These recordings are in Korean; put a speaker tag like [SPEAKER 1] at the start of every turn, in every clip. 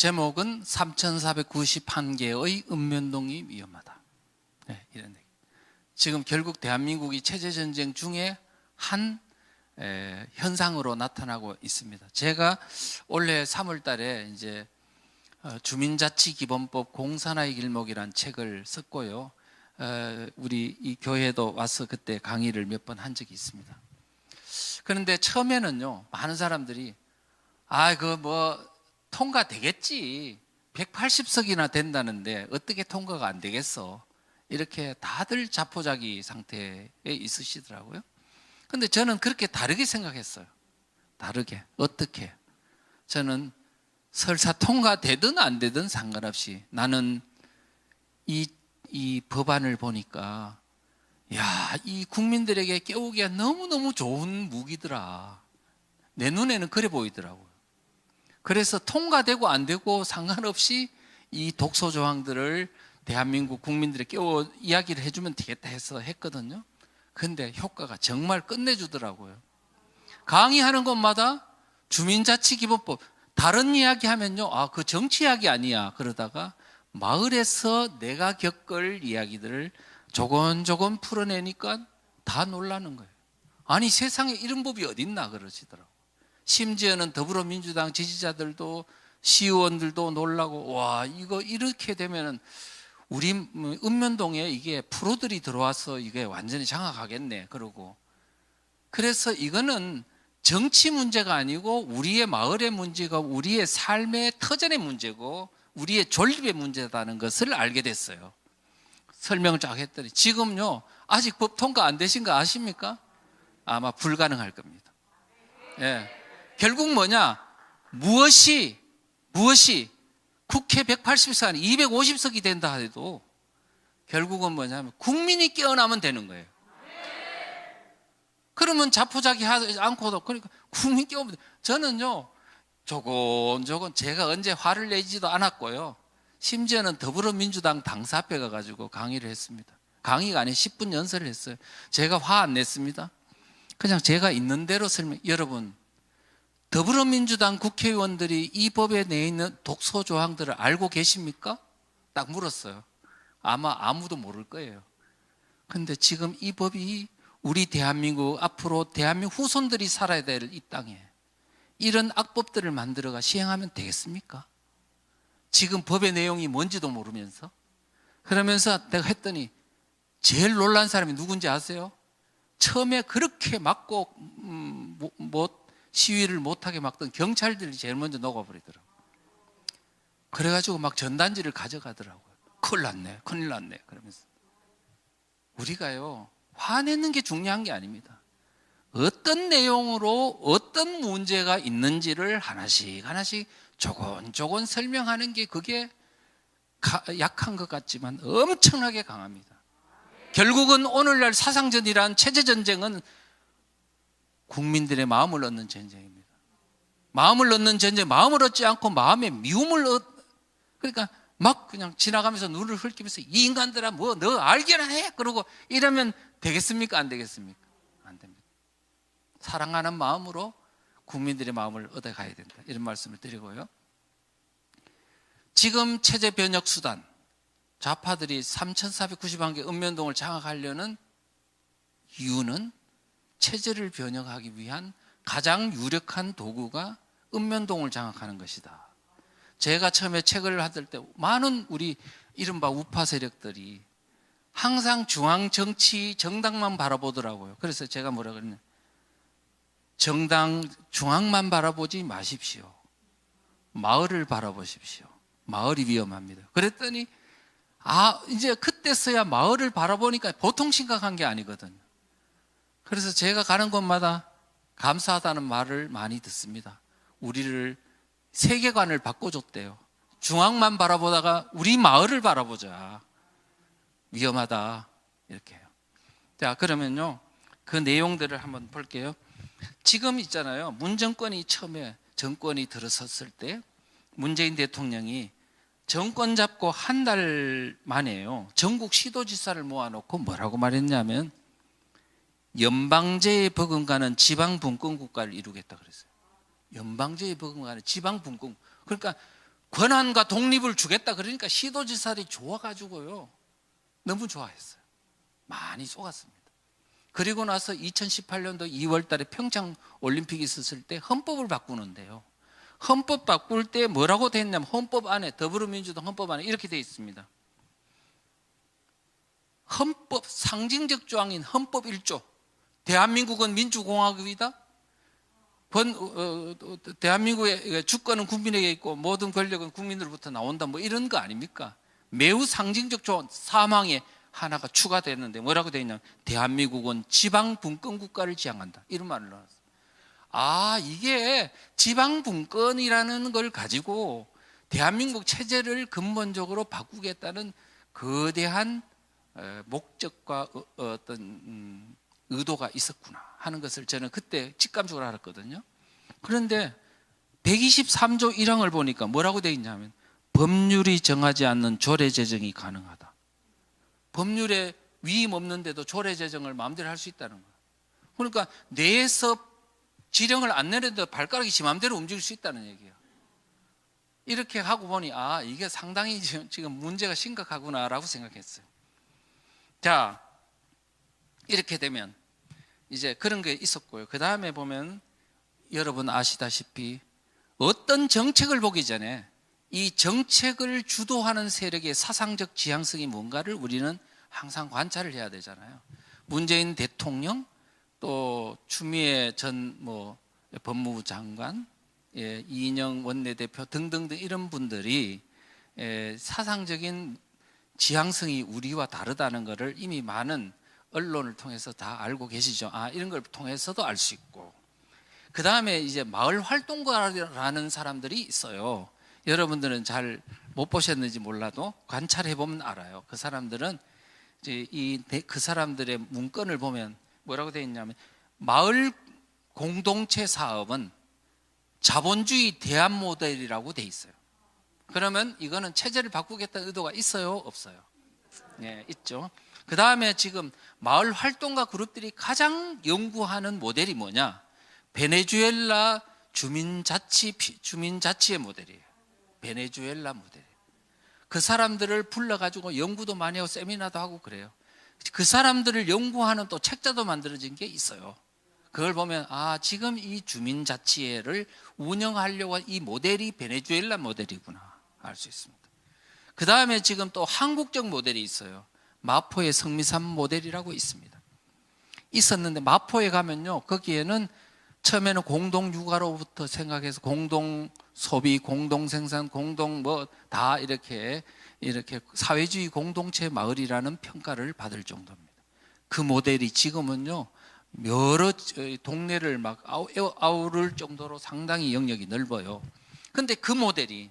[SPEAKER 1] 제목은 3,491개의 읍면동이 위험하다. 네, 이런 얘기. 지금 결국 대한민국이 체제전쟁 중에 한 현상으로 나타나고 있습니다. 제가 올해 3월 달에 이제 주민자치기본법 공산화의 길목이라는 책을 썼고요. 우리 이 교회에도 와서 그때 강의를 몇 번 한 적이 있습니다. 그런데 처음에는요, 많은 사람들이 통과되겠지. 180석이나 된다는데 어떻게 통과가 안 되겠어. 이렇게 다들 자포자기 상태에 있으시더라고요. 근데 저는 그렇게 다르게 생각했어요. 다르게. 어떻게? 저는 설사 통과되든 안 되든 상관없이 나는 이 법안을 보니까 이 국민들에게 깨우기가 너무너무 좋은 무기더라. 내 눈에는 그래 보이더라고요. 그래서 통과되고 안 되고 상관없이 이 독소 조항들을 대한민국 국민들에게 깨워 이야기를 해주면 되겠다 해서 했거든요. 근데 효과가 정말 끝내주더라고요. 강의하는 곳마다 주민자치기본법, 다른 이야기 하면요, 그 정치 이야기 아니야. 그러다가 마을에서 내가 겪을 이야기들을 조곤조곤 풀어내니까 다 놀라는 거예요. 아니, 세상에 이런 법이 어딨나 그러시더라고요. 심지어는 더불어민주당 지지자들도 시의원들도 놀라고, 이거 이렇게 되면은 우리 읍면동에 이게 프로들이 들어와서 이게 완전히 장악하겠네 그러고. 그래서 이거는 정치 문제가 아니고 우리의 마을의 문제가 우리의 삶의 터전의 문제고 우리의 존립의 문제다는 것을 알게 됐어요. 설명을 쫙 했더니 지금요, 아직 법 통과 안 되신 거 아십니까? 아마 불가능할 겁니다. 예. 결국 뭐냐? 무엇이 국회 180석 아니 250석이 된다 해도 결국은 뭐냐면 국민이 깨어나면 되는 거예요. 그러면 자포자기 하지 않고도, 그러니까 국민 깨우면 돼. 저는요, 조곤조곤 제가 언제 화를 내지도 않았고요. 심지어는 더불어민주당 당사 앞에 가가지고 강의를 했습니다. 강의가 아닌 10분 연설을 했어요. 제가 화 안 냈습니다. 그냥 제가 있는 대로 여러분, 더불어민주당 국회의원들이 이 법에 내어 있는 독소 조항들을 알고 계십니까? 딱 물었어요. 아마 아무도 모를 거예요. 근데 지금 이 법이 우리 대한민국, 앞으로 대한민국 후손들이 살아야 될 이 땅에 이런 악법들을 만들어가 시행하면 되겠습니까? 지금 법의 내용이 뭔지도 모르면서. 그러면서 내가 했더니 제일 놀란 사람이 누군지 아세요? 처음에 그렇게 막고 시위를 못하게 막던 경찰들이 제일 먼저 녹아버리더라고요. 그래가지고 막 전단지를 가져가더라고요. 큰일 났네 그러면서. 우리가요, 화내는 게 중요한 게 아닙니다. 어떤 내용으로 어떤 문제가 있는지를 하나씩 조곤조곤 설명하는 게, 그게 약한 것 같지만 엄청나게 강합니다. 결국은 오늘날 사상전이란 체제전쟁은 국민들의 마음을 얻는 전쟁입니다. 마음을 얻는 전쟁, 마음을 얻지 않고 마음의 미움을 그러니까 막 그냥 지나가면서 눈을 흘기면서 이 인간들아 너 알게나 해 그러고 이러면 되겠습니까? 안 되겠습니까? 안 됩니다. 사랑하는 마음으로 국민들의 마음을 얻어가야 된다, 이런 말씀을 드리고요. 지금 체제 변혁 수단, 좌파들이 3,491개 읍면동을 장악하려는 이유는 체제를 변혁하기 위한 가장 유력한 도구가 읍면동을 장악하는 것이다. 제가 처음에 책을 받을 때 많은 우리 이른바 우파 세력들이 항상 중앙 정치 정당만 바라보더라고요. 그래서 제가 뭐라 그랬냐, 정당 중앙만 바라보지 마십시오. 마을을 바라보십시오. 마을이 위험합니다. 그랬더니 이제 그때서야 마을을 바라보니까 보통 심각한 게 아니거든요. 그래서 제가 가는 곳마다 감사하다는 말을 많이 듣습니다. 우리를 세계관을 바꿔줬대요. 중앙만 바라보다가 우리 마을을 바라보자. 위험하다. 이렇게 해요. 자, 그러면요, 그 내용들을 한번 볼게요. 지금 있잖아요, 문 정권이 처음에 정권이 들어섰을 때 문재인 대통령이 정권 잡고 한 달 만에요, 전국 시도지사를 모아놓고 뭐라고 말했냐면 연방제에 버금가는 지방분권국가를 이루겠다 그랬어요. 연방제에 버금가는 지방분권. 그러니까 권한과 독립을 주겠다 그러니까 시도지사들이 좋아가지고요. 너무 좋아했어요. 많이 쏘갔습니다. 그리고 나서 2018년도 2월 달에 평창 올림픽이 있었을 때 헌법을 바꾸는데요. 헌법 바꿀 때 뭐라고 돼 있냐면 헌법 안에 더불어민주당 헌법 안에 이렇게 돼 있습니다. 헌법 상징적 조항인 헌법 1조 대한민국은 민주공화국이다. 대한민국의 주권은 국민에게 있고 모든 권력은 국민으로부터 나온다. 뭐 이런 거 아닙니까? 매우 상징적 조항 사망에 하나가 추가됐는데 뭐라고 되어 있냐면 대한민국은 지방분권 국가를 지향한다. 이런 말을 넣었어요. 아, 이게 지방분권이라는 걸 가지고 대한민국 체제를 근본적으로 바꾸겠다는 거대한 목적과 어떤 의도가 있었구나 하는 것을 저는 그때 직감적으로 알았거든요. 그런데 123조 1항을 보니까 뭐라고 되어 있냐면 법률이 정하지 않는 조례 제정이 가능하다. 법률에 위임 없는데도 조례 제정을 마음대로 할 수 있다는 거예요. 그러니까 내에서 지령을 안 내려도 발가락이 지 마음대로 움직일 수 있다는 얘기예요. 이렇게 하고 보니 아, 이게 상당히 지금 문제가 심각하구나라고 생각했어요. 자, 이렇게 되면 이제 그런 게 있었고요. 그 다음에 보면 여러분 아시다시피 어떤 정책을 보기 전에 이 정책을 주도하는 세력의 사상적 지향성이 뭔가를 우리는 항상 관찰을 해야 되잖아요. 문재인 대통령 또 추미애 전 법무부 장관, 이인영 원내대표 등등등 이런 분들이 사상적인 지향성이 우리와 다르다는 것을 이미 많은 언론을 통해서 다 알고 계시죠. 아, 이런 걸 통해서도 알 수 있고. 그 다음에 이제 마을 활동가라는 사람들이 있어요. 여러분들은 잘 못 보셨는지 몰라도 관찰해 보면 알아요. 그 사람들은 이제 그 사람들의 문건을 보면 뭐라고 되어 있냐면 마을 공동체 사업은 자본주의 대안 모델이라고 되어 있어요. 그러면 이거는 체제를 바꾸겠다는 의도가 있어요, 없어요? 네, 있죠. 그 다음에 지금 마을 활동가 그룹들이 가장 연구하는 모델이 뭐냐? 베네수엘라 주민자치의 모델이에요. 베네수엘라 모델이에요. 그 사람들을 불러가지고 연구도 많이 하고 세미나도 하고 그래요. 그 사람들을 연구하는 또 책자도 만들어진 게 있어요. 그걸 보면 아, 지금 이 주민자치회를 운영하려고 한 이 모델이 베네수엘라 모델이구나 알 수 있습니다. 그 다음에 지금 또 한국적 모델이 있어요. 마포의 성미산 모델이라고 있습니다. 있었는데 마포에 가면요, 거기에는 처음에는 공동 육아로부터 생각해서 공동 소비, 공동 생산, 공동 다 이렇게 사회주의 공동체 마을이라는 평가를 받을 정도입니다. 그 모델이 지금은요 여러 동네를 막 아우를 정도로 상당히 영역이 넓어요. 근데 그 모델이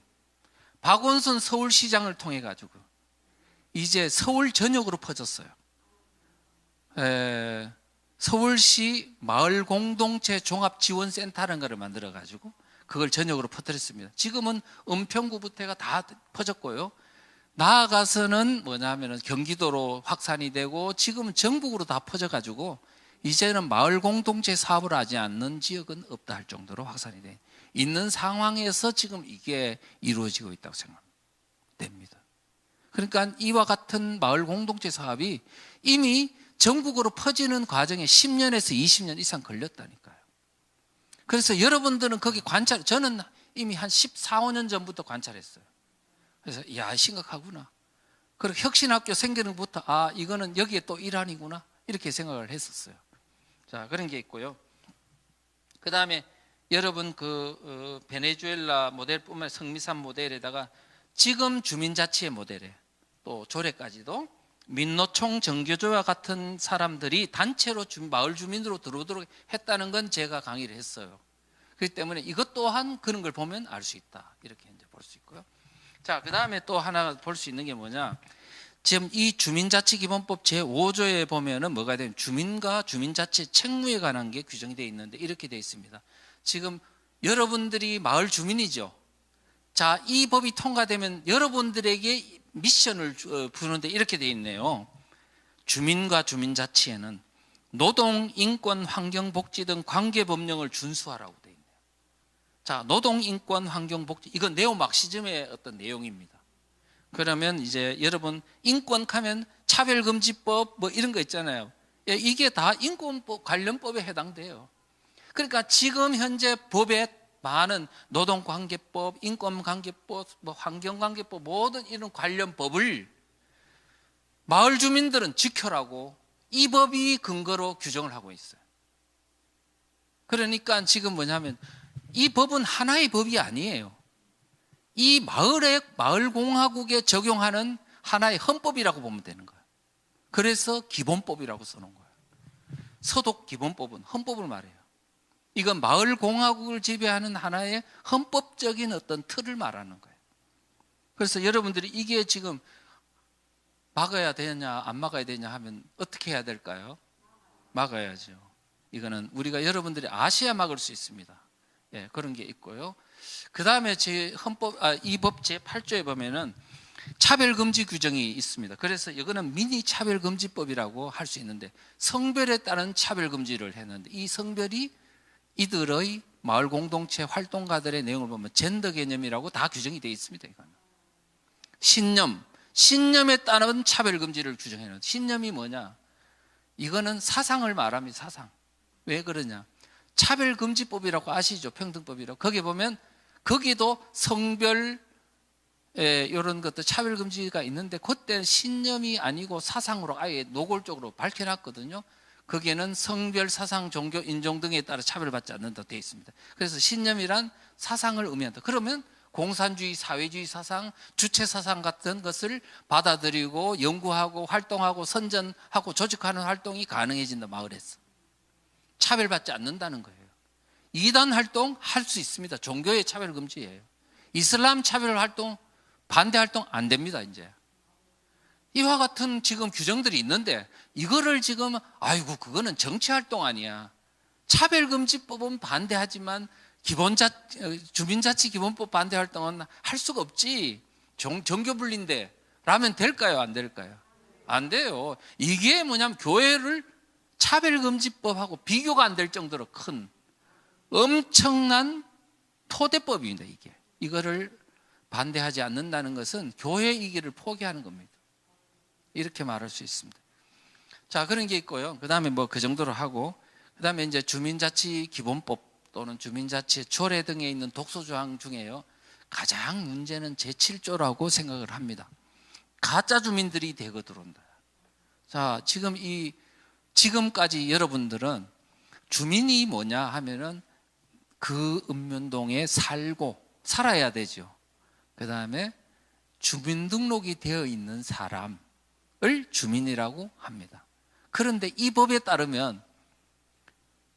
[SPEAKER 1] 박원순 서울시장을 통해 가지고 이제 서울 전역으로 퍼졌어요. 서울시 마을 공동체 종합지원센터라는 것을 만들어 가지고 그걸 전역으로 퍼뜨렸습니다. 지금은 은평구부터가 다 퍼졌고요. 나아가서는 뭐냐면은 경기도로 확산이 되고 지금은 전국으로 다 퍼져 가지고 이제는 마을 공동체 사업을 하지 않는 지역은 없다 할 정도로 확산이 돼 있는 상황에서 지금 이게 이루어지고 있다고 생각됩니다. 그러니까 이와 같은 마을 공동체 사업이 이미 전국으로 퍼지는 과정에 10년에서 20년 이상 걸렸다니까요. 그래서 여러분들은 거기 저는 이미 한 14, 15년 전부터 관찰했어요. 그래서 야, 심각하구나. 그리고 혁신학교 생기는 것부터 아, 이거는 여기에 또 일환이구나 이렇게 생각을 했었어요. 자, 그런 게 있고요. 그 다음에 여러분 베네수엘라 모델뿐만 아니라 성미산 모델에다가 지금 주민자치의 모델에 또 조례까지도 민노총 정교조와 같은 사람들이 단체로 마을 주민으로 들어오도록 했다는 건 제가 강의를 했어요. 그렇기 때문에 이것 또한 그런 걸 보면 알 수 있다 이렇게 이제 볼 수 있고요. 자, 그 다음에 또 하나 볼 수 있는 게 뭐냐? 지금 이 주민자치기본법 제5조에 보면은 뭐가 되면 주민과 주민자치 책무에 관한 게 규정이 되어 있는데 이렇게 되어 있습니다. 지금 여러분들이 마을 주민이죠. 자, 이 법이 통과되면 여러분들에게 미션을 부르는데 이렇게 되어 있네요. 주민과 주민자치에는 노동, 인권, 환경, 복지 등 관계법령을 준수하라고 되어 있네요. 자, 노동, 인권, 환경, 복지, 이건 네오막시즘의 어떤 내용입니다. 그러면 이제 여러분 인권하면 차별금지법 뭐 이런 거 있잖아요. 예, 이게 다 인권법 관련법에 해당돼요. 그러니까 지금 현재 법에 많은 노동관계법, 인권관계법, 뭐 환경관계법 모든 이런 관련 법을 마을 주민들은 지켜라고 이 법이 근거로 규정을 하고 있어요. 그러니까 지금 뭐냐면 이 법은 하나의 법이 아니에요. 이 마을공화국에 적용하는 하나의 헌법이라고 보면 되는 거예요. 그래서 기본법이라고 써놓은 거예요. 서독기본법은 헌법을 말해요. 이건 마을공화국을 지배하는 하나의 헌법적인 어떤 틀을 말하는 거예요. 그래서 여러분들이 이게 지금 막아야 되냐 안 막아야 되냐 하면 어떻게 해야 될까요? 막아야죠. 이거는 우리가 여러분들이 아셔야 막을 수 있습니다. 예, 그런 게 있고요. 그 다음에 이 법 제8조에 보면은 차별금지 규정이 있습니다. 그래서 이거는 미니 차별금지법이라고 할 수 있는데 성별에 따른 차별금지를 했는데 이 성별이 이들의 마을 공동체 활동가들의 내용을 보면 젠더 개념이라고 다 규정이 되어 있습니다. 이거는 신념에 따른 차별금지를 규정해놓은 신념이 뭐냐? 이거는 사상을 말합니다. 사상. 왜 그러냐? 차별금지법이라고 아시죠? 평등법이라고. 거기 보면 거기도 성별 이런 것도 차별금지가 있는데 그때는 신념이 아니고 사상으로 아예 노골적으로 밝혀놨거든요. 거기에는 성별, 사상, 종교, 인종 등에 따라 차별받지 않는다고 되어 있습니다. 그래서 신념이란 사상을 의미한다. 그러면 공산주의, 사회주의 사상, 주체 사상 같은 것을 받아들이고 연구하고 활동하고 선전하고 조직하는 활동이 가능해진다. 마을에서 차별받지 않는다는 거예요. 이단 활동 할 수 있습니다. 종교의 차별 금지예요. 이슬람 차별 활동, 반대 활동 안 됩니다. 이제 이와 같은 지금 규정들이 있는데 이거를 지금 아이고 그거는 정치 활동 아니야. 차별금지법은 반대하지만 주민자치기본법 반대 활동은 할 수가 없지. 종교 분리인데 라면 될까요? 안 될까요? 안 돼요. 이게 뭐냐면 교회를 차별금지법하고 비교가 안 될 정도로 큰 엄청난 토대법입니다. 이거를 반대하지 않는다는 것은 교회의 이기를 포기하는 겁니다. 이렇게 말할 수 있습니다. 자, 그런 게 있고요. 그 다음에 뭐 그 정도로 하고, 그 다음에 이제 주민자치기본법 또는 주민자치 조례 등에 있는 독소조항 중에요. 가장 문제는 제7조라고 생각을 합니다. 가짜 주민들이 대거 들어온다. 자, 지금까지 여러분들은 주민이 뭐냐 하면은 그 읍면동에 살아야 되죠. 그 다음에 주민등록이 되어 있는 사람을 주민이라고 합니다. 그런데 이 법에 따르면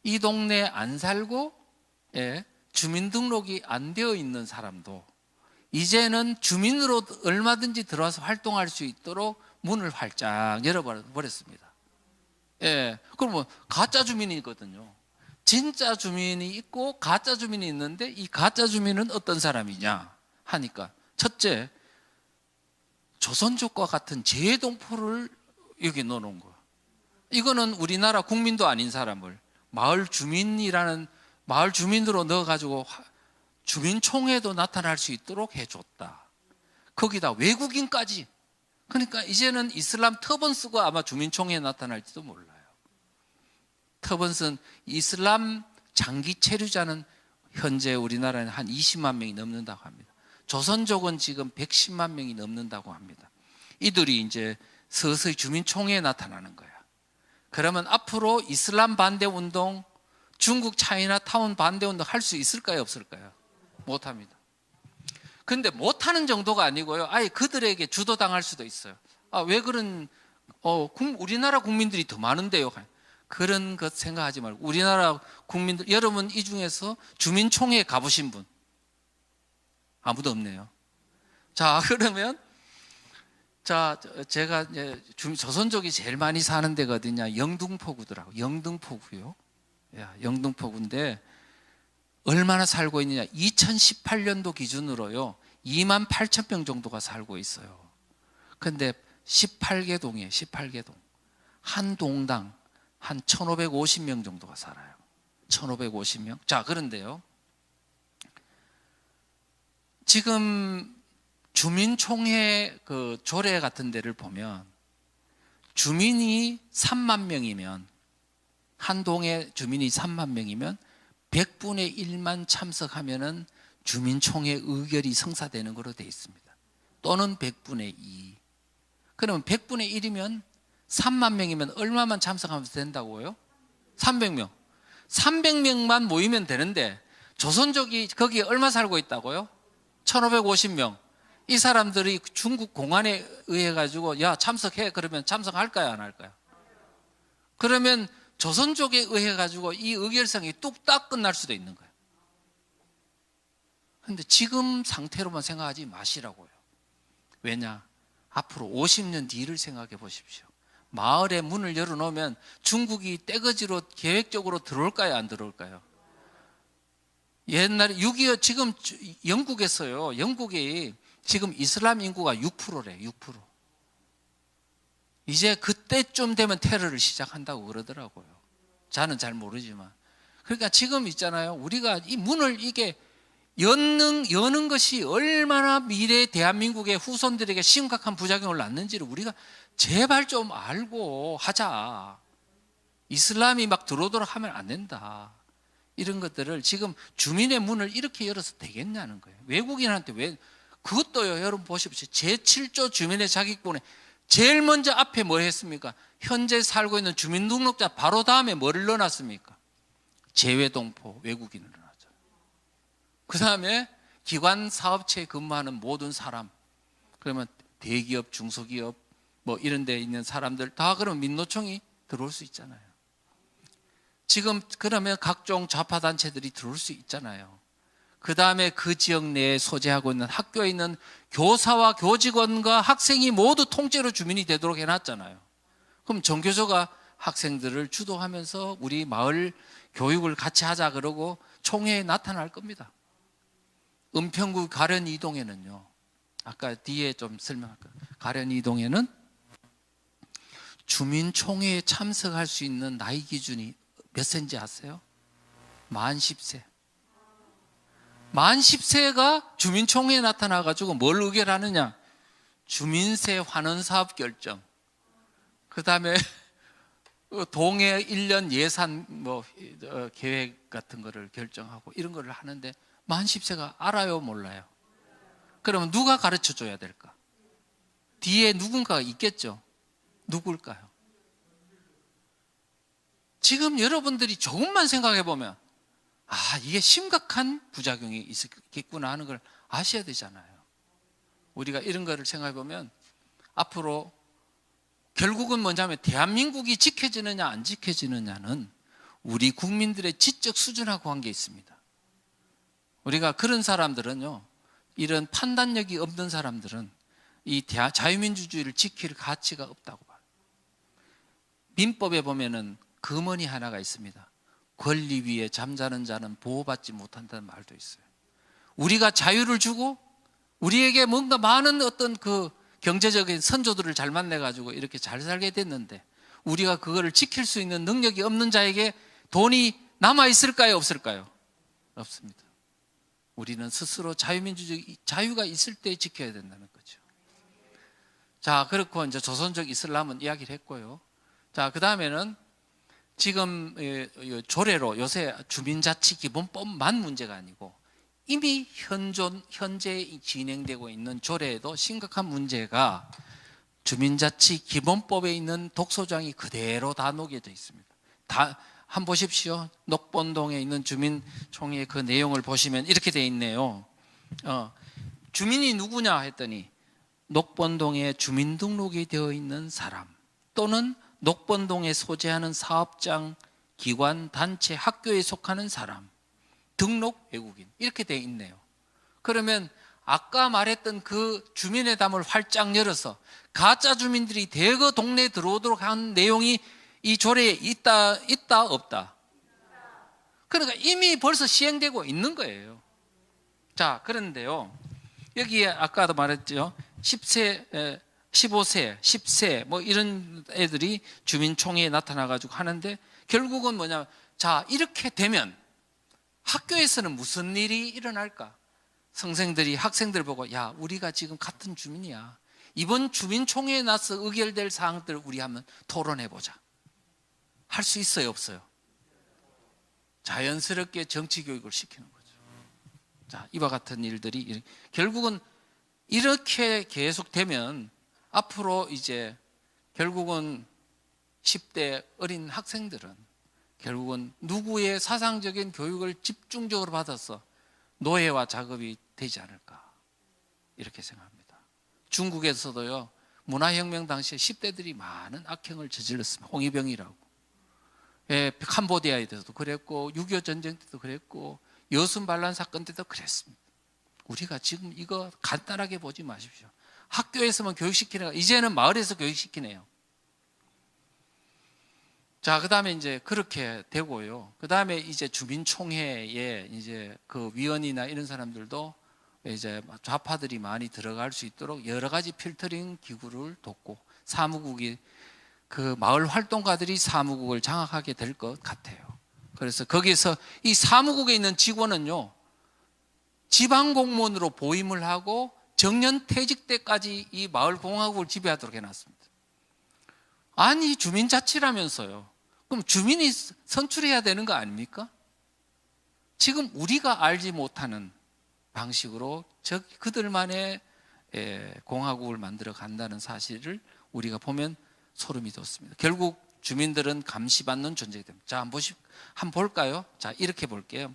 [SPEAKER 1] 이 동네에 안 살고 주민등록이 안 되어 있는 사람도 이제는 주민으로 얼마든지 들어와서 활동할 수 있도록 문을 활짝 열어버렸습니다. 그럼 뭐 가짜 주민이거든요. 진짜 주민이 있고 가짜 주민이 있는데 이 가짜 주민은 어떤 사람이냐 하니까 첫째, 조선족과 같은 재해동포를 여기 넣어놓은 거야. 이거는 우리나라 국민도 아닌 사람을 마을 주민으로 넣어가지고 주민총회도 나타날 수 있도록 해줬다. 거기다 외국인까지. 그러니까 이제는 이슬람 터번 쓰고 아마 주민총회에 나타날지도 몰라요. 터번슨 이슬람 장기 체류자는 현재 우리나라에는 한 20만 명이 넘는다고 합니다. 조선족은 지금 110만 명이 넘는다고 합니다. 이들이 이제 서서히 주민총회에 나타나는 거야. 그러면 앞으로 이슬람 반대 운동, 중국 차이나타운 반대 운동 할 수 있을까요? 없을까요? 못합니다. 근데 못하는 정도가 아니고요. 아예 그들에게 주도당할 수도 있어요. 왜 우리나라 국민들이 더 많은데요. 그런 것 생각하지 말고 우리나라 국민들, 여러분 이 중에서 주민총회에 가보신 분 아무도 없네요. 자, 그러면 제가 이제 조선족이 제일 많이 사는 데가 어디냐? 영등포구더라고. 영등포구요. 영등포구인데 얼마나 살고 있느냐? 2018년도 기준으로요 2만 8천 명 정도가 살고 있어요. 근데 18개 동이에요. 18개 동. 한 동당 한 1,550명 정도가 살아요. 1,550명. 자, 그런데요. 지금 주민총회 그 조례 같은 데를 보면 주민이 3만 명이면, 한 동의 주민이 3만 명이면 100분의 1만 참석하면은 주민총회 의결이 성사되는 것으로 되어 있습니다. 또는 100분의 2. 그러면 100분의 1이면 3만 명이면 얼마만 참석하면 된다고요? 300명. 300명만 모이면 되는데 조선족이 거기에 얼마 살고 있다고요? 1550명. 이 사람들이 중국 공안에 의해 가지고 야 참석해 그러면 참석할까요 안 할까요? 그러면 조선족에 의해 가지고 이 의결성이 뚝딱 끝날 수도 있는 거예요. 그런데 지금 상태로만 생각하지 마시라고요. 왜냐? 앞으로 50년 뒤를 생각해 보십시오. 마을에 문을 열어놓으면 중국이 떼거지로 계획적으로 들어올까요 안 들어올까요? 옛날에 6.25 지금 영국에서요. 영국이 지금 이슬람 인구가 6%래. 6%. 이제 그때쯤 되면 테러를 시작한다고 그러더라고요. 저는 잘 모르지만. 그러니까 지금 있잖아요. 우리가 이 문을 이게 여는 것이 얼마나 미래 대한민국의 후손들에게 심각한 부작용을 낳는지를 우리가 제발 좀 알고 하자. 이슬람이 막 들어오도록 하면 안 된다. 이런 것들을 지금 주민의 문을 이렇게 열어서 되겠냐는 거예요. 외국인한테 왜, 그것도요, 여러분 보십시오. 제7조 주민의 자격권에 제일 먼저 앞에 뭘 했습니까? 현재 살고 있는 주민등록자 바로 다음에 뭐를 넣어놨습니까? 재외동포, 외국인을 넣어놨죠. 그 다음에 기관 사업체에 근무하는 모든 사람, 그러면 대기업, 중소기업, 뭐 이런 데 있는 사람들 다 그러면 민노총이 들어올 수 있잖아요. 지금 그러면 각종 좌파단체들이 들어올 수 있잖아요. 그 다음에 그 지역 내에 소재하고 있는 학교에 있는 교사와 교직원과 학생이 모두 통째로 주민이 되도록 해놨잖아요. 그럼 정교조가 학생들을 주도하면서 우리 마을 교육을 같이 하자 그러고 총회에 나타날 겁니다. 은평구 가련 이동에는요, 아까 뒤에 좀 설명할 거예요. 가련 이동에는 주민총회에 참석할 수 있는 나이 기준이 몇 세인지 아세요? 만 10세. 만 10세가 주민총회에 나타나가지고 뭘 의결하느냐? 주민세 환원사업 결정. 그 다음에 동해 1년 예산 계획 같은 거를 결정하고 이런 거를 하는데 만 10세가 알아요, 몰라요? 그러면 누가 가르쳐 줘야 될까? 뒤에 누군가가 있겠죠? 누굴까요? 지금 여러분들이 조금만 생각해 보면 이게 심각한 부작용이 있겠구나 하는 걸 아셔야 되잖아요. 우리가 이런 거를 생각해 보면 앞으로 결국은 뭐냐면 대한민국이 지켜지느냐 안 지켜지느냐는 우리 국민들의 지적 수준하고 관계 있습니다. 우리가 그런 사람들은요, 이런 판단력이 없는 사람들은 이 자유민주주의를 지킬 가치가 없다고 봐요. 민법에 보면은 금언이 하나가 있습니다. 권리 위에 잠자는 자는 보호받지 못한다는 말도 있어요. 우리가 자유를 주고 우리에게 뭔가 많은 어떤 그 경제적인 선조들을 잘 만나가지고 이렇게 잘 살게 됐는데 우리가 그거를 지킬 수 있는 능력이 없는 자에게 돈이 남아있을까요? 없을까요? 없습니다. 우리는 스스로 자유민주주의, 자유가 있을 때 지켜야 된다는 거죠. 자, 그렇고 이제 조선적 이슬람은 이야기를 했고요. 자, 그 다음에는 지금 조례로 요새 주민자치기본법만 문제가 아니고 이미 현재 진행되고 있는 조례에도 심각한 문제가 주민자치기본법에 있는 독소장이 그대로 다 녹여져 있습니다. 다 한번 보십시오. 녹본동에 있는 주민총회 그 내용을 보시면 이렇게 돼 있네요. 주민이 누구냐 했더니 녹본동에 주민등록이 되어 있는 사람 또는 녹본동에 소재하는 사업장, 기관, 단체, 학교에 속하는 사람, 등록 외국인 이렇게 돼 있네요. 그러면 아까 말했던 그 주민의 담을 활짝 열어서 가짜 주민들이 대거 동네에 들어오도록 한 내용이 이 조례에 있다 없다? 그러니까 이미 벌써 시행되고 있는 거예요. 자, 그런데요, 여기에 아까도 말했죠. 10세, 15세, 10세 뭐 이런 애들이 주민총회에 나타나가지고 하는데 결국은 뭐냐면, 자, 이렇게 되면 학교에서는 무슨 일이 일어날까? 선생들이 학생들 보고 야, 우리가 지금 같은 주민이야. 이번 주민총회에 나서 의결될 사항들 우리 한번 토론해보자. 할 수 있어요, 없어요? 자연스럽게 정치교육을 시키는 거죠. 자, 이와 같은 일들이 결국은 이렇게 계속되면 앞으로 이제 결국은 10대 어린 학생들은 결국은 누구의 사상적인 교육을 집중적으로 받아서 노예와 작업이 되지 않을까 이렇게 생각합니다. 중국에서도요, 문화혁명 당시에 10대들이 많은 악행을 저질렀습니다. 홍위병이라고. 예, 캄보디아에서도 그랬고 6.25 전쟁 때도 그랬고 여순 반란 사건 때도 그랬습니다. 우리가 지금 이거 간단하게 보지 마십시오. 학교에서만 교육시키는 거, 이제는 마을에서 교육시키네요. 자, 그 다음에 이제 그렇게 되고요. 그 다음에 이제 주민총회에 이제 그 위원이나 이런 사람들도 이제 좌파들이 많이 들어갈 수 있도록 여러 가지 필터링 기구를 뒀고, 사무국이 그 마을 활동가들이 사무국을 장악하게 될 것 같아요. 그래서 거기서 이 사무국에 있는 직원은요, 지방 공무원으로 보임을 하고 정년 퇴직 때까지 이 마을 공화국을 지배하도록 해놨습니다. 아니, 주민자치라면서요. 그럼 주민이 선출해야 되는 거 아닙니까? 지금 우리가 알지 못하는 방식으로 그들만의 공화국을 만들어 간다는 사실을 우리가 보면 소름이 돋습니다. 결국 주민들은 감시받는 존재가 됩니다. 자, 한번 볼까요? 자, 이렇게 볼게요.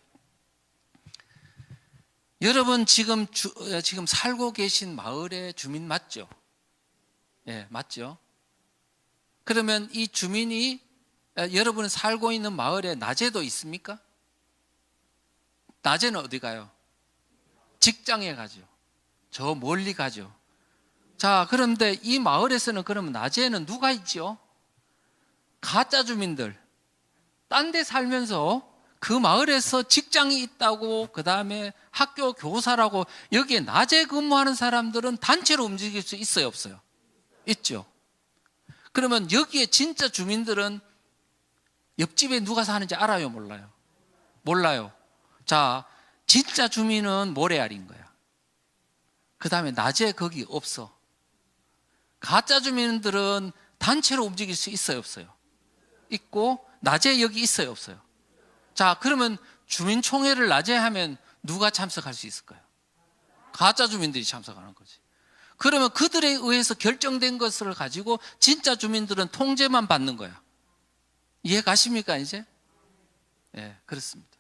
[SPEAKER 1] 여러분 지금 살고 계신 마을의 주민 맞죠? 예, 맞죠? 그러면 이 주민이 여러분 살고 있는 마을에 낮에도 있습니까? 낮에는 어디 가요? 직장에 가죠. 저 멀리 가죠. 자, 그런데 이 마을에서는 그러면 낮에는 누가 있죠? 가짜 주민들. 딴 데 살면서 그 마을에서 직장이 있다고, 그 다음에 학교 교사라고, 여기에 낮에 근무하는 사람들은 단체로 움직일 수 있어요, 없어요? 있죠. 그러면 여기에 진짜 주민들은 옆집에 누가 사는지 알아요, 몰라요? 몰라요. 자, 진짜 주민은 모래알인 거야. 그 다음에 낮에 거기 없어. 가짜 주민들은 단체로 움직일 수 있어요, 없어요? 있고, 낮에 여기 있어요, 없어요? 자, 그러면 주민총회를 낮에 하면 누가 참석할 수 있을까요? 가짜 주민들이 참석하는 거지. 그러면 그들에 의해서 결정된 것을 가지고 진짜 주민들은 통제만 받는 거야. 이해 가십니까, 이제? 예, 그렇습니다.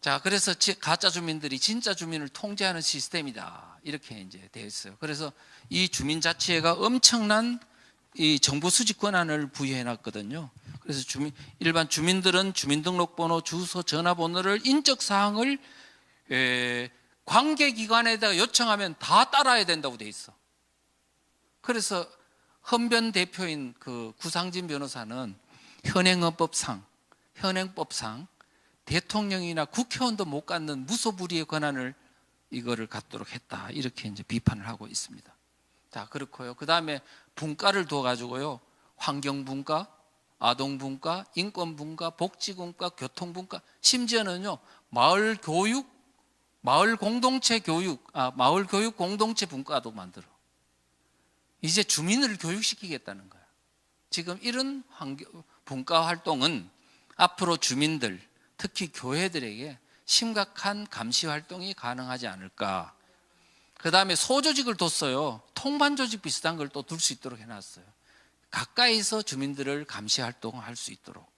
[SPEAKER 1] 자, 그래서 가짜 주민들이 진짜 주민을 통제하는 시스템이다. 이렇게 이제 되어 있어요. 그래서 이 주민자치회가 엄청난 이 정보 수집 권한을 부여해 놨거든요. 그래서 일반 주민들은 주민등록번호, 주소, 전화번호를 인적 사항을 관계기관에다가 요청하면 다 따라야 된다고 돼 있어. 그래서 헌변 대표인 그 구상진 변호사는 현행법상 대통령이나 국회의원도 못 갖는 무소불위의 권한을 이거를 갖도록 했다. 이렇게 이제 비판을 하고 있습니다. 자, 그렇고요. 그 다음에 분과를 두어가지고요. 환경분과, 아동분과, 인권분과, 복지분과, 교통분과, 심지어는요, 마을 공동체 분과도 만들어. 이제 주민을 교육시키겠다는 거야. 지금 이런 분과 활동은 앞으로 주민들, 특히 교회들에게 심각한 감시 활동이 가능하지 않을까. 그 다음에 소조직을 뒀어요. 통반조직 비슷한 걸 또 둘 수 있도록 해놨어요. 가까이서 주민들을 감시 활동할 수 있도록.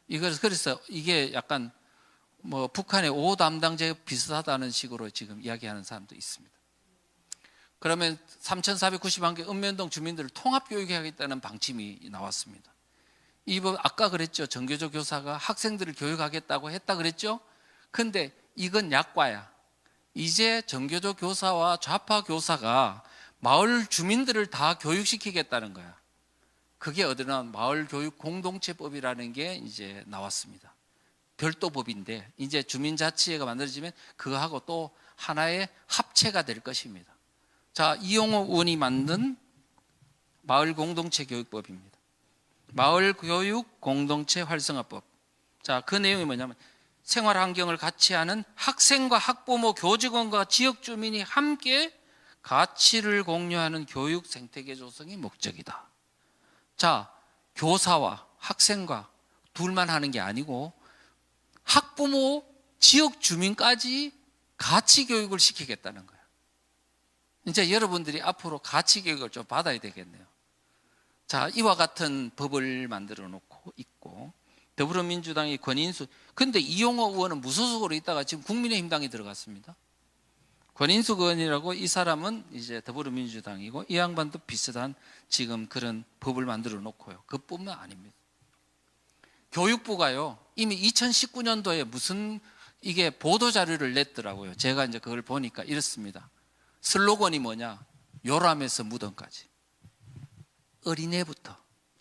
[SPEAKER 1] 그래서 이게 약간 뭐 북한의 5호 담당제 비슷하다는 식으로 지금 이야기하는 사람도 있습니다. 그러면 3,491개 읍면동 주민들을 통합교육해야겠다는 방침이 나왔습니다. 아까 그랬죠. 정교조 교사가 학생들을 교육하겠다고 했다 그랬죠. 근데 이건 약과야. 이제 정교조 교사와 좌파 교사가 마을 주민들을 다 교육시키겠다는 거야. 그게 어디나 마을교육공동체법이라는 게 이제 나왔습니다. 별도 법인데 이제 주민자치회가 만들어지면 그거하고 또 하나의 합체가 될 것입니다. 자, 이용호 의원이 만든 마을공동체교육법입니다. 마을교육공동체 활성화법. 자, 그 내용이 뭐냐면 생활 환경을 같이 하는 학생과 학부모, 교직원과 지역 주민이 함께 가치를 공유하는 교육 생태계 조성이 목적이다. 자, 교사와 학생과 둘만 하는 게 아니고 학부모, 지역 주민까지 가치 교육을 시키겠다는 거예요. 이제 여러분들이 앞으로 가치 교육을 좀 받아야 되겠네요. 자, 이와 같은 법을 만들어 놓고 있고, 더불어민주당의 권인수, 근데 이용호 의원은 무소속으로 있다가 지금 국민의힘당에 들어갔습니다. 권인수 의원이라고, 이 사람은 이제 더불어민주당이고, 이 양반도 비슷한 지금 그런 법을 만들어 놓고요. 그뿐만 아닙니다. 교육부가요, 이미 2019년도에 무슨 이게 보도자료를 냈더라고요. 제가 이제 그걸 보니까 이렇습니다. 슬로건이 뭐냐? 요람에서 무덤까지. 어린애부터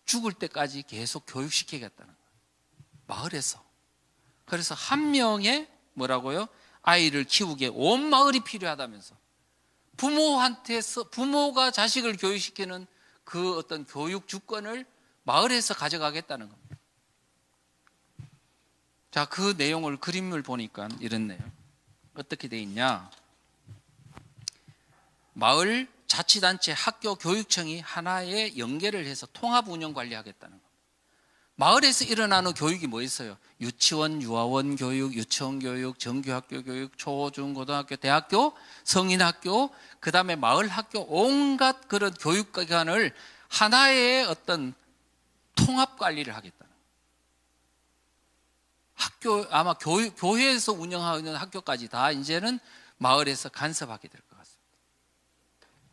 [SPEAKER 1] 죽을 때까지 계속 교육시키겠다는 거예요. 마을에서. 그래서 한 명의 뭐라고요? 아이를 키우기에 온 마을이 필요하다면서. 부모한테서, 부모가 자식을 교육시키는 그 어떤 교육 주권을 마을에서 가져가겠다는 겁니다. 자, 그 내용을, 그림을 보니까 이렇네요. 어떻게 돼 있냐? 마을 자치단체, 학교, 교육청이 하나의 연계를 해서 통합 운영 관리하겠다는 겁니다. 마을에서 일어나는 교육이 뭐 있어요? 유치원, 유아원 교육, 유치원 교육, 정규학교 교육, 초, 중, 고등학교, 대학교, 성인학교, 그 다음에 마을 학교, 온갖 그런 교육기관을 하나의 어떤 통합 관리를 하겠다는 거예요. 학교, 아마 교회에서 운영하는 학교까지 다 이제는 마을에서 간섭하게 될 것 같습니다.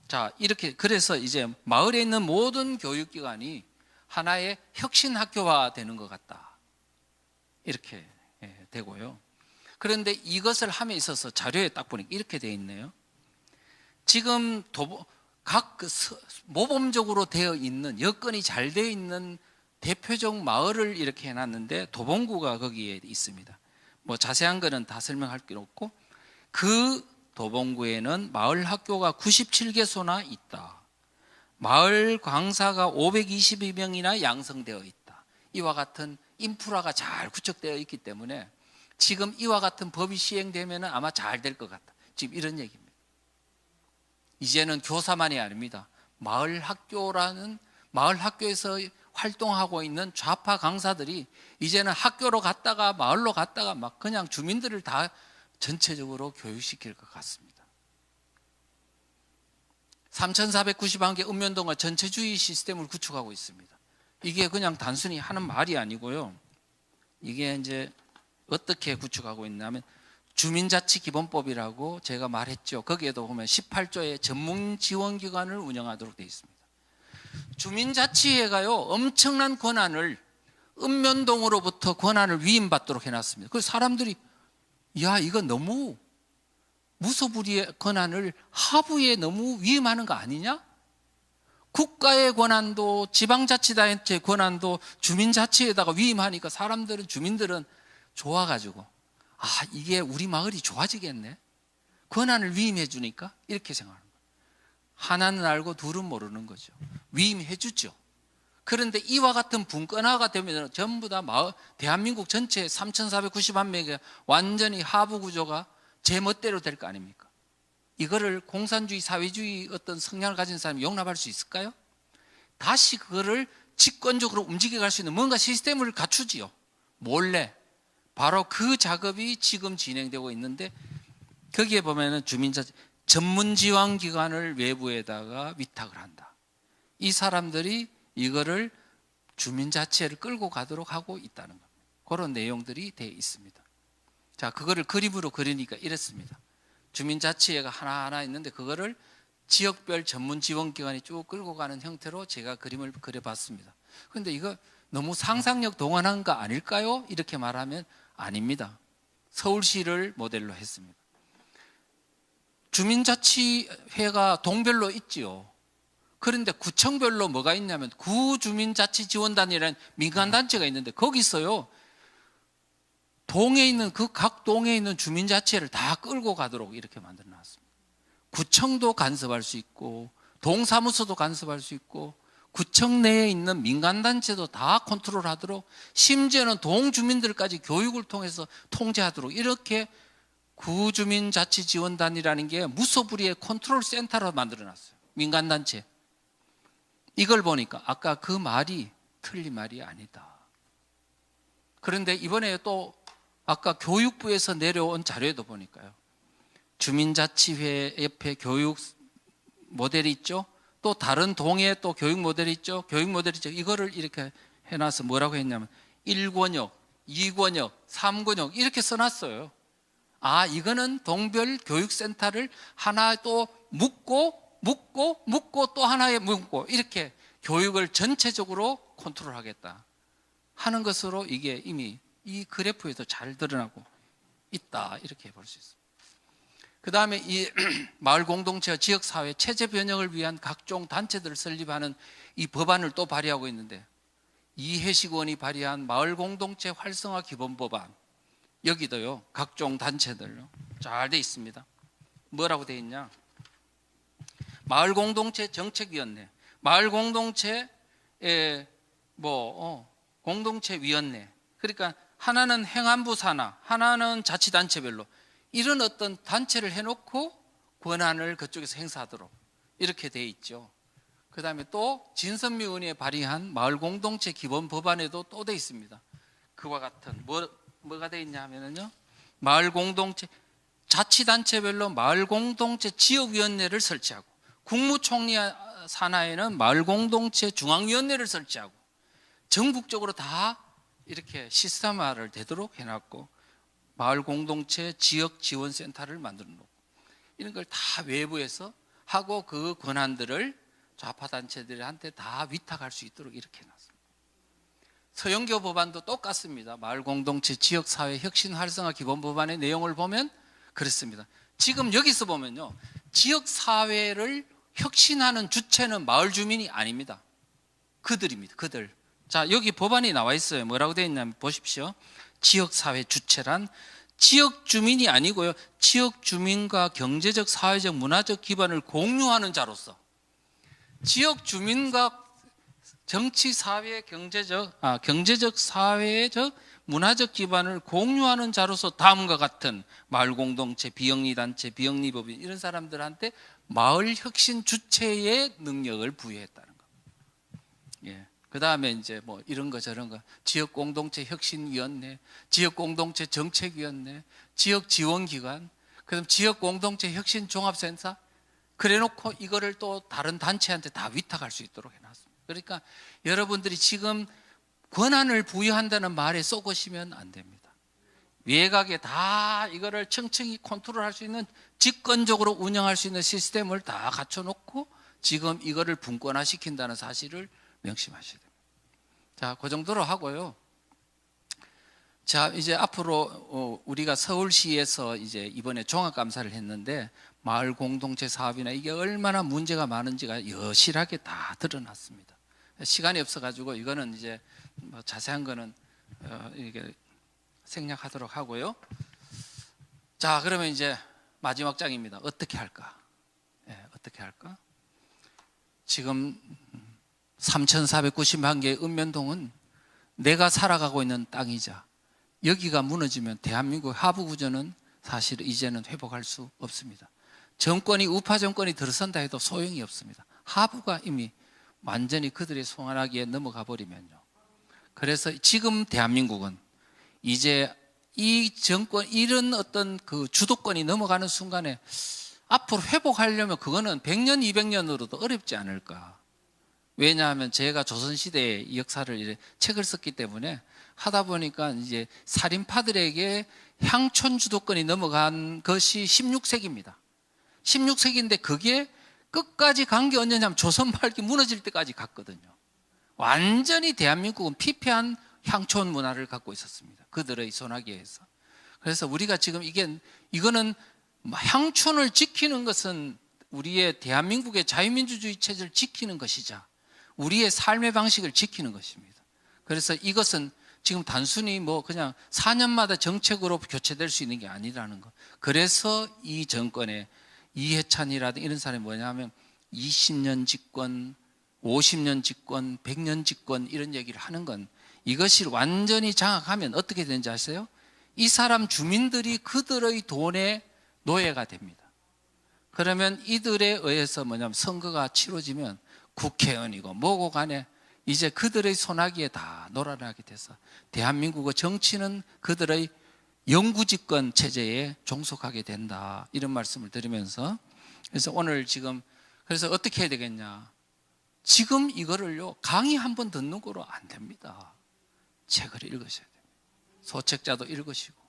[SPEAKER 1] 자, 이렇게, 그래서 이제 마을에 있는 모든 교육기관이 하나의 혁신학교화 되는 것 같다. 이렇게 되고요. 그런데 이것을 함에 있어서 자료에 딱 보니까 이렇게 되어 있네요. 지금 각 모범적으로 되어 있는, 여건이 잘 되어 있는 대표적 마을을 이렇게 해놨는데 도봉구가 거기에 있습니다. 뭐 자세한 거는 다 설명할 게 없고, 그 도봉구에는 마을 학교가 97개소나 있다. 마을 강사가 522명이나 양성되어 있다. 이와 같은 인프라가 잘 구축되어 있기 때문에 지금 이와 같은 법이 시행되면 아마 잘 될 것 같다. 지금 이런 얘기입니다. 이제는 교사만이 아닙니다. 마을 학교에서 활동하고 있는 좌파 강사들이 이제는 학교로 갔다가 마을로 갔다가 막 그냥 주민들을 다 전체적으로 교육시킬 것 같습니다. 3,491개 읍면동과 전체주의 시스템을 구축하고 있습니다. 이게 그냥 단순히 하는 말이 아니고요. 이게 이제 어떻게 구축하고 있냐면 주민자치기본법이라고 제가 말했죠. 거기에도 보면 18조의 전문지원기관을 운영하도록 되어 있습니다. 주민자치회가요, 엄청난 권한을, 읍면동으로부터 권한을 위임받도록 해놨습니다. 그래서 사람들이, 야, 이거 너무 무소불위의 권한을 하부에 너무 위임하는 거 아니냐? 국가의 권한도, 지방자치단체 권한도 주민자치에다가 위임하니까 주민들은 좋아가지고, 아, 이게 우리 마을이 좋아지겠네? 권한을 위임해 주니까? 이렇게 생각하는 거예요. 하나는 알고 둘은 모르는 거죠. 위임해 주죠. 그런데 이와 같은 분권화가 되면 전부 다 대한민국 전체 3,491명의 완전히 하부 구조가 제 멋대로 될 거 아닙니까? 이거를 공산주의, 사회주의 어떤 성향을 가진 사람이 용납할 수 있을까요? 다시 그거를 직권적으로 움직여갈 수 있는 뭔가 시스템을 갖추지요. 몰래. 바로 그 작업이 지금 진행되고 있는데, 거기에 보면은 주민자치 전문지원기관을 외부에다가 위탁을 한다. 이 사람들이 이거를 주민자치회를 끌고 가도록 하고 있다는 겁니다. 그런 내용들이 되어 있습니다. 자, 그거를 그림으로 그리니까 이렇습니다. 주민자치회가 하나하나 있는데 그거를 지역별 전문지원기관이 쭉 끌고 가는 형태로 제가 그림을 그려봤습니다. 그런데 이거 너무 상상력 동원한 거 아닐까요? 이렇게 말하면 아닙니다. 서울시를 모델로 했습니다. 주민자치회가 동별로 있지요. 그런데 구청별로 뭐가 있냐면 구주민자치지원단이라는 민간단체가 있는데 거기서요, 동에 있는 각 동에 있는 주민자치회를 다 끌고 가도록 이렇게 만들어 놨습니다. 구청도 간섭할 수 있고 동사무소도 간섭할 수 있고 구청 내에 있는 민간단체도 다 컨트롤하도록, 심지어는 동주민들까지 교육을 통해서 통제하도록, 이렇게 구주민자치지원단이라는 게 무소불위의 컨트롤 센터로 만들어놨어요. 민간단체. 이걸 보니까 아까 그 말이 틀린 말이 아니다. 그런데 이번에 또 아까 교육부에서 내려온 자료에도 보니까요, 주민자치회 옆에 교육 모델이 있죠. 또 다른 동에 또 교육 모델이 있죠. 교육 모델이 있죠. 이거를 이렇게 해놔서 뭐라고 했냐면 1권역, 2권역, 3권역 이렇게 써놨어요. 아, 이거는 동별 교육센터를 하나 또 묶고 또 하나에 묶고 이렇게 교육을 전체적으로 컨트롤하겠다 하는 것으로 이게 이미 이 그래프에도 잘 드러나고 있다, 이렇게 볼 수 있습니다. 그 다음에 이 마을 공동체와 지역사회 체제 변형을 위한 각종 단체들을 설립하는 이 법안을 또 발의하고 있는데, 이해식 의원이 발의한 마을 공동체 활성화 기본법안, 여기도요 각종 단체들요 잘 돼 있습니다. 뭐라고 돼 있냐? 마을 공동체 정책위원회, 마을 공동체 공동체위원회, 그러니까 하나는 행안부 산하, 하나는 자치단체별로 이런 어떤 단체를 해놓고 권한을 그쪽에서 행사하도록 이렇게 돼 있죠. 그 다음에 또 진선미 의원이 발의한 마을 공동체 기본 법안에도 또 돼 있습니다. 그와 같은 뭐가 돼 있냐 하면요, 마을 공동체 자치단체별로 마을 공동체 지역위원회를 설치하고, 국무총리 산하에는 마을 공동체 중앙위원회를 설치하고, 전국적으로 다 이렇게 시스템화를 되도록 해놨고, 마을 공동체 지역 지원센터를 만들어 놓고, 이런 걸 다 외부에서 하고 그 권한들을 좌파 단체들한테 다 위탁할 수 있도록 이렇게 해놨습니다. 서영교 법안도 똑같습니다. 마을 공동체 지역사회 혁신 활성화 기본 법안의 내용을 보면 그렇습니다. 지금 여기서 보면요, 지역사회를 혁신하는 주체는 마을 주민이 아닙니다. 그들입니다. 그들. 자, 여기 법안이 나와 있어요. 뭐라고 되어 있냐면 보십시오. 지역사회 주체란 지역 주민이 아니고요, 지역 주민과 경제적, 사회적, 문화적 기반을 공유하는 자로서, 지역 주민과 정치, 사회, 경제적, 사회적, 문화적 기반을 공유하는 자로서 다음과 같은 마을 공동체, 비영리단체, 비영리법인 이런 사람들한테 마을 혁신 주체의 능력을 부여했다는 거. 예. 그 다음에 이제 뭐 이런 거 저런 거, 지역 공동체 혁신위원회, 지역 공동체 정책위원회, 지역 지원기관, 그다음 지역 공동체 혁신 종합센터, 그래놓고 이거를 또 다른 단체한테 다 위탁할 수 있도록 해놨습니다. 그러니까 여러분들이 지금 권한을 부여한다는 말에 쏘고시면 안 됩니다. 외곽에 다 이거를 층층이 컨트롤할 수 있는, 직권적으로 운영할 수 있는 시스템을 다 갖춰놓고 지금 이거를 분권화시킨다는 사실을 명심하셔야 됩니다. 자, 그 정도로 하고요. 자, 이제 앞으로 우리가 서울시에서 이제 이번에 종합감사를 했는데, 마을 공동체 사업이나 이게 얼마나 문제가 많은지가 여실하게 다 드러났습니다. 시간이 없어가지고 이거는 이제 뭐 자세한 거는 이게 생략하도록 하고요. 자, 그러면 이제 마지막 장입니다. 어떻게 할까? 어떻게 할까? 지금 3,491개의 읍면동은 내가 살아가고 있는 땅이자, 여기가 무너지면 대한민국 하부 구조는 사실 이제는 회복할 수 없습니다. 정권이, 우파 정권이 들어선다 해도 소용이 없습니다. 하부가 이미 완전히 그들의 손아귀에 넘어가 버리면요. 그래서 지금 대한민국은 이제 이 정권, 이런 어떤 그 주도권이 넘어가는 순간에 앞으로 회복하려면 그거는 100년, 200년으로도 어렵지 않을까. 왜냐하면 제가 조선시대의 역사를 책을 썼기 때문에 하다 보니까 이제 살인파들에게 향촌 주도권이 넘어간 것이 16세기입니다. 16세기인데 그게 끝까지 간 게 언제냐면 조선 말기 무너질 때까지 갔거든요. 완전히 대한민국은 피폐한 향촌 문화를 갖고 있었습니다. 그들의 손아귀에서. 그래서 우리가 지금 이거는 향촌을 지키는 것은 우리의 대한민국의 자유민주주의 체제를 지키는 것이자 우리의 삶의 방식을 지키는 것입니다. 그래서 이것은 지금 단순히 뭐 그냥 4년마다 정책으로 교체될 수 있는 게 아니라는 것. 그래서 이 정권의 이해찬이라든지 이런 사람이 뭐냐면 20년 집권, 50년 집권, 100년 집권 이런 얘기를 하는 건 이것이 완전히 장악하면 어떻게 되는지 아세요? 이 사람 주민들이 그들의 돈의 노예가 됩니다. 그러면 이들에 의해서 뭐냐면 선거가 치러지면 국회의원이고 뭐고 간에 이제 그들의 손아귀에 다 놀아나게 돼서 대한민국의 정치는 그들의 영구집권 체제에 종속하게 된다. 이런 말씀을 드리면서 그래서 오늘 지금 그래서 어떻게 해야 되겠냐. 지금 이거를요 강의 한 번 듣는 거로 안 됩니다. 책을 읽으셔야 됩니다. 소책자도 읽으시고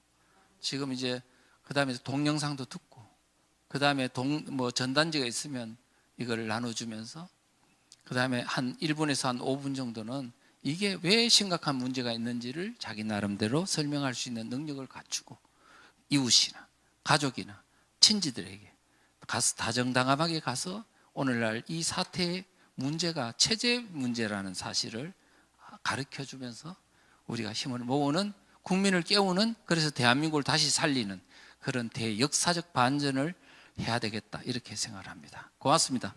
[SPEAKER 1] 지금 이제 그 다음에 동영상도 듣고 그 다음에 전단지가 있으면 이걸 나눠주면서 그 다음에 한 1분에서 한 5분 정도는 이게 왜 심각한 문제가 있는지를 자기 나름대로 설명할 수 있는 능력을 갖추고 이웃이나 가족이나 친지들에게 가서 다정다감하게 가서 오늘날 이 사태의 문제가 체제 문제라는 사실을 가르쳐주면서 우리가 힘을 모으는 국민을 깨우는 그래서 대한민국을 다시 살리는 그런 대역사적 반전을 해야 되겠다 이렇게 생각을 합니다. 고맙습니다.